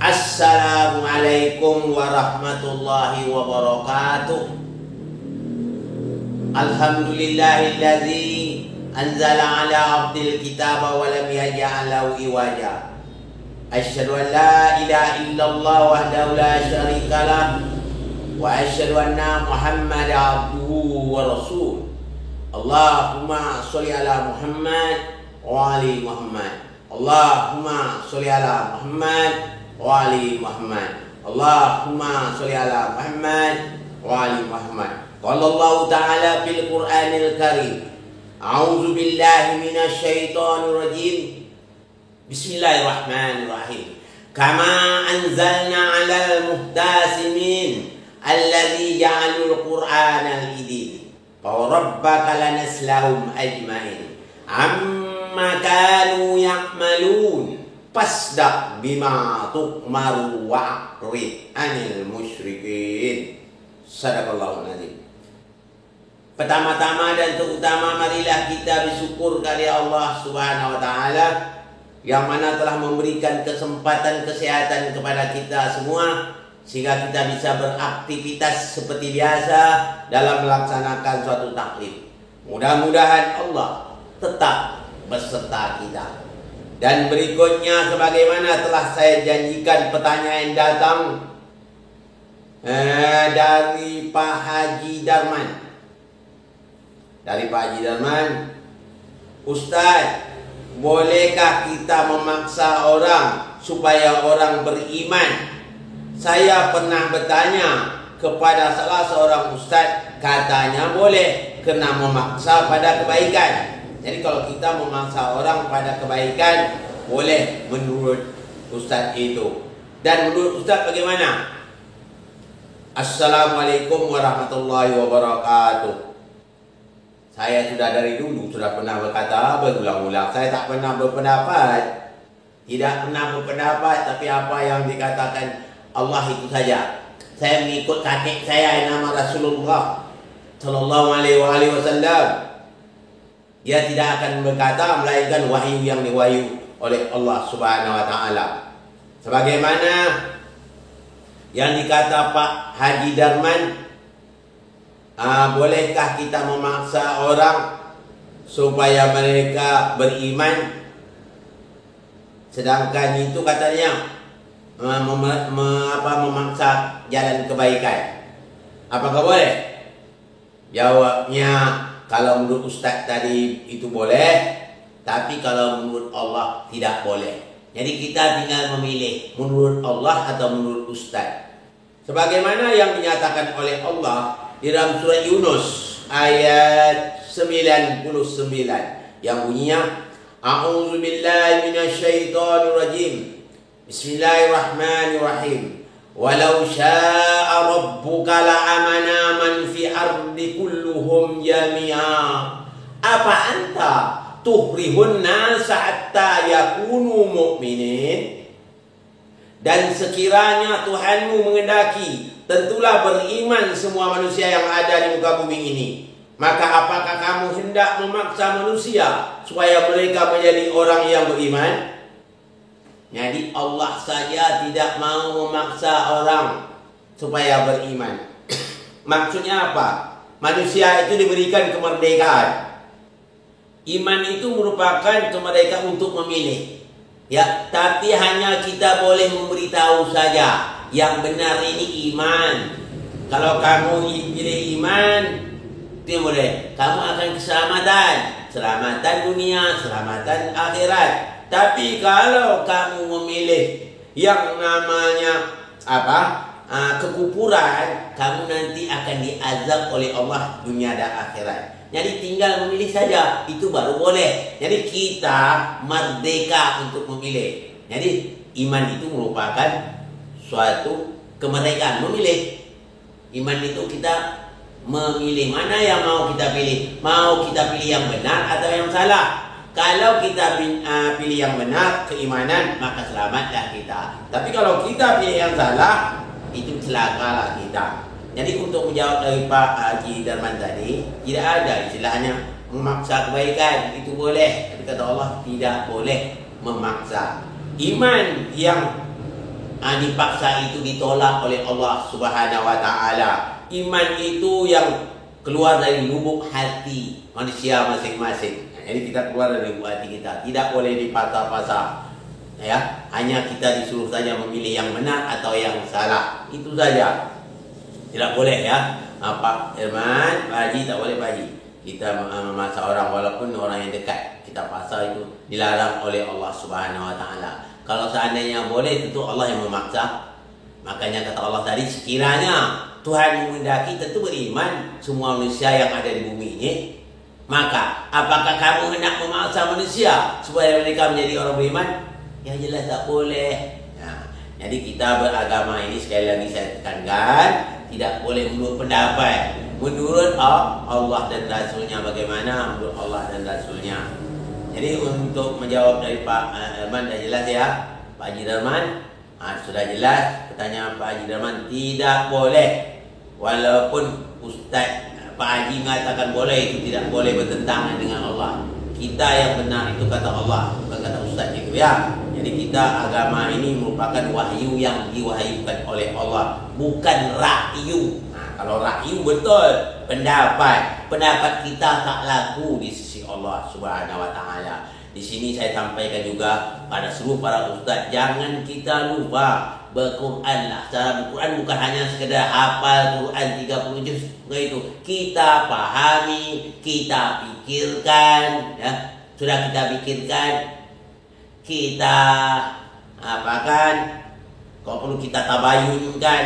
Assalamualaikum warahmatullahi wabarakatuh. Alhamdulillahilladzi anzala ala abdil kitaba wa lam yaj'al lahu iwaja. Asyhadu an la ilaha illallah wahdahu la syarikalah wa asyhadu anna Muhammadan abduhu wa rasul. Allahumma sholli ala Muhammad wa ali Muhammad. Allahumma sholli ala Muhammad wa ali Muhammad. Allahumma sholli ala Muhammad wa ali Muhammad. Qala Allah Ta'ala fil Qur'anil Karim. A'udzu billahi minasy syaithanir rajim. Bismillahirrahmanirrahim. Kama anzalna 'alal muhtasimin alladzi ja'alul Qur'ana idin. Fa rabbaka lanaslahum ajmain. Amma kanu ya'malun. Fasda bima tu'maru wa'rid anil musyrikin. Sadaqallahul azim. Pertama-tama dan terutama marilah kita bersyukur kepada Allah Subhanahu wa taala yang mana telah memberikan kesempatan kesehatan kepada kita semua sehingga kita bisa beraktivitas seperti biasa dalam melaksanakan suatu taklif. Mudah-mudahan Allah tetap beserta kita. Dan berikutnya sebagaimana telah saya janjikan pertanyaan datang dari Pak Haji Darman. Dari Pak Haji Darman, Ustaz, bolehkah kita memaksa orang supaya orang beriman? Saya pernah bertanya kepada salah seorang ustaz, katanya boleh, kena memaksa pada kebaikan. Jadi kalau kita memaksa orang pada kebaikan, boleh menurut ustaz itu. Dan menurut ustaz bagaimana? Assalamualaikum warahmatullahi wabarakatuh. Saya sudah dari dulu sudah pernah berkata berulang-ulang, saya tak pernah berpendapat. Tidak pernah berpendapat, tapi apa yang dikatakan Allah itu saja. Saya mengikut kakek saya yang nama Rasulullah sallallahu alaihi wasallam. Dia tidak akan berkata melainkan wahyu yang diwahyu oleh Allah Subhanahu wa taala. Sebagaimana yang dikata Pak Haji Darman, bolehkah kita memaksa orang supaya mereka beriman? Sedangkan itu katanya memaksa jalan kebaikan. Apakah boleh? Jawabnya, kalau menurut Ustaz tadi itu boleh, tapi kalau menurut Allah tidak boleh. Jadi kita tinggal memilih menurut Allah atau menurut Ustaz. Sebagaimana yang dinyatakan oleh Allah di dalam surah Yunus ayat 99 yang bunyinya, A'udzu billahi minasyaitonir rajim. Bismillahirrahmanirrahim. Walau syaa rabbuka la'amana man fi ardi kulluhum jami'a. Apa anta tuhrihun nasa hatta yakunu mu'minin? Dan sekiranya Tuhanmu mengendaki, tentulah beriman semua manusia yang ada di muka bumi ini. Maka apakah kamu hendak memaksa manusia supaya mereka menjadi orang yang beriman? Jadi Allah saja tidak mau memaksa orang supaya beriman. Maksudnya apa? Manusia itu diberikan kemerdekaan. Iman itu merupakan kemerdekaan untuk memilih. Ya, tapi hanya kita boleh memberitahu saja yang benar ini iman. Kalau kamu pilih iman, itu boleh. Kamu akan keselamatan, selamatan dunia, selamatan akhirat. Tapi kalau kamu memilih yang namanya kekufuran, kamu nanti akan diazab oleh Allah dunia dan akhirat. Jadi tinggal memilih saja, itu baru boleh. Jadi kita merdeka untuk memilih. Jadi iman itu merupakan suatu kemerdekaan, memilih. Iman itu kita memilih mana yang mau kita pilih. Mau kita pilih yang benar atau yang salah. Kalau kita pilih yang benar, keimanan, maka selamatlah kita. Tapi kalau kita pilih yang salah, itu celakalah kita. Jadi untuk menjawab dari Pak Haji Darman tadi, tidak ada istilahnya memaksa kebaikan. Itu boleh, tapi kata Allah tidak boleh memaksa. Iman yang dipaksa itu ditolak oleh Allah Subhanahu wa taala. Iman itu yang keluar dari lubuk hati manusia masing-masing. Jadi kita keluar dari lubuk hati kita, tidak boleh dipaksa-paksa. Ya, hanya kita disuruh saja memilih yang benar atau yang salah. Itu saja. Tidak boleh ya. Pak Irman, Pak Haji tak boleh Pak Haji. Kita memaksa orang walaupun orang yang dekat. Kita paksa itu dilarang oleh Allah Subhanahu wa taala. Kalau seandainya boleh, tentu Allah yang memaksa. Makanya kata Allah tadi, sekiranya Tuhan menghendaki, tentu beriman semua manusia yang ada di bumi ini. Maka apakah kamu hendak memaksa manusia supaya mereka menjadi orang beriman? Yang jelas tak boleh. Nah, jadi kita beragama ini, sekali lagi saya tekankan, tidak boleh menurut pendapat. Menurut Allah dan Rasulnya, bagaimana menurut Allah dan Rasulnya. Jadi untuk menjawab dari Pak Darman, dah jelas ya Pak Haji Darman. Sudah jelas pertanyaan Pak Haji Darman, tidak boleh. Walaupun Ustaz Pak Haji mengatakan boleh, itu tidak boleh, bertentangan dengan Allah. Kita yang benar itu kata Allah, bukan kata Ustaz itu ya. Jadi kita agama ini merupakan wahyu yang diwahyukan oleh Allah, bukan rakyu. Kalau rakyu betul, pendapat kita tak laku di sisi Allah Subhanahu wa taala. Di sini saya sampaikan juga pada seluruh para ustaz, jangan kita lupa berquranlah. Cara berquran bukan hanya sekedar hafal Quran 30 juz itu. Kita pahami, kita pikirkan ya. Sudah kita pikirkan, kita apakan? Kalau perlu kita tabayunkan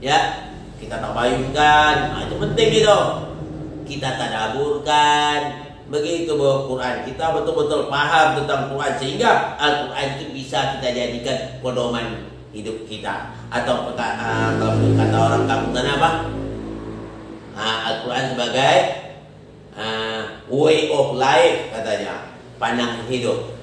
ya. Kita tabayunkan, itu penting itu. Kita tadaburkan, begitu Quran. Kita betul-betul paham tentang Quran sehingga Al-Quran itu bisa kita jadikan pedoman hidup kita. Atau kalau kata orang kampung apa? Al-Quran sebagai way of life katanya, pandangan hidup.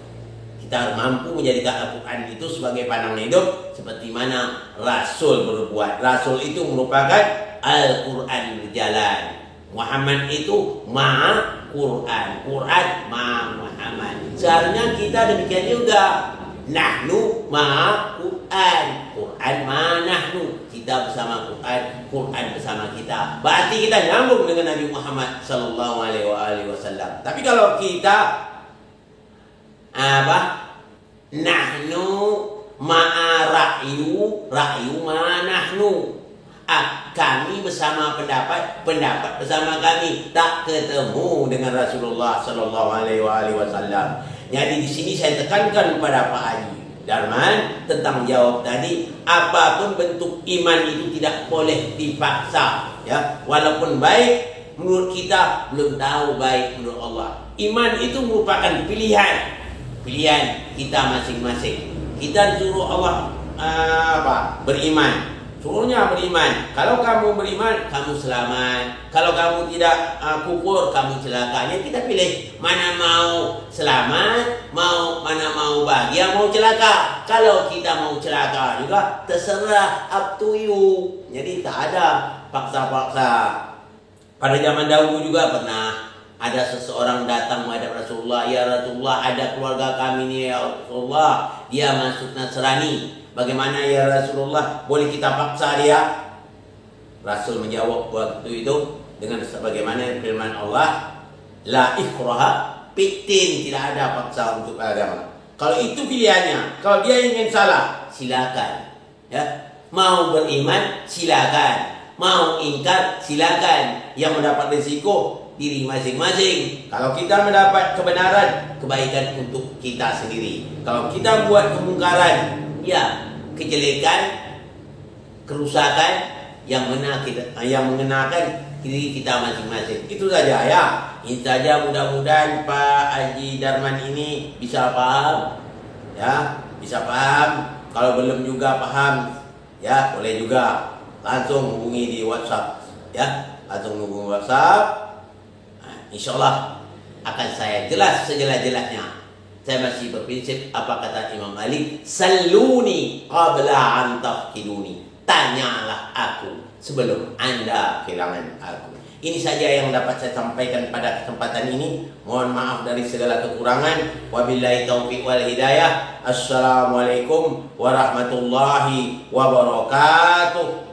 Kita mampu menjadikan Al-Quran itu sebagai pandangan hidup seperti mana Rasul berbuat. Rasul itu merupakan Al-Quran berjalan. Muhammad itu ma'a Quran, Quran ma'a Muhammad. Seharusnya kita demikian juga. Nahnu ma'a Quran, Quran ma'a nahnu. Kita bersama Quran, Quran bersama kita. Berarti kita nyambung dengan Nabi Muhammad sallallahu alaihi wasallam. Tapi kalau kita nahnu ma'a ra'yu, ra'yu ma'a nahnu. Kami bersama pendapat bersama kami, tak ketemu dengan Rasulullah sallallahu alaihi wasallam. Jadi di sini saya tekankan kepada Pak Haji Darman tentang jawab tadi, apapun bentuk iman itu tidak boleh dipaksa ya. Walaupun baik menurut kita, belum tahu baik menurut Allah. Iman itu merupakan pilihan kita masing-masing. Kita suruh Allah beriman, suruhnya beriman. Kalau kamu beriman, kamu selamat. Kalau kamu tidak kufur, kamu celaka. Jadi kita pilih mana mau selamat, mana mau bahagia, mau celaka. Kalau kita mau celaka juga terserah, up to you. Jadi tak ada paksa-paksa. Pada zaman dahulu juga pernah ada seseorang datang menghadap Rasulullah, ya Rasulullah, ada keluarga kami ni ya Rasulullah, dia masuk Nasrani. Bagaimana ya Rasulullah, boleh kita paksa dia? Rasul menjawab waktu itu dengan sebagaimana firman Allah, la ikraha fiddin, tidak ada paksa untuk agama. Kalau itu pilihannya, kalau dia ingin salah, silakan. Ya, mau beriman silakan, mau ingkar silakan. Yang mendapat risiko diri masing-masing. Kalau kita mendapat kebenaran, kebaikan untuk kita sendiri. Kalau kita buat kemungkaran, ya kejelekan, kerusakan yang mengenakan diri kita masing-masing. Itu saja ya. Ini saja, mudah-mudahan Pak Haji Darman ini bisa paham. Ya, bisa paham. Kalau belum juga paham, ya boleh juga langsung hubungi di WhatsApp. Ya, langsung hubungi WhatsApp. InsyaAllah akan saya jelas sejelas-jelasnya. Saya masih berprinsip apa kata Imam Malik, saluni qabla an tafkiduni. Tanyalah aku sebelum anda kehilangan aku. Ini saja yang dapat saya sampaikan pada kesempatan ini. Mohon maaf dari segala kekurangan. Wabillahi taufiq wal hidayah. Assalamualaikum warahmatullahi wabarakatuh.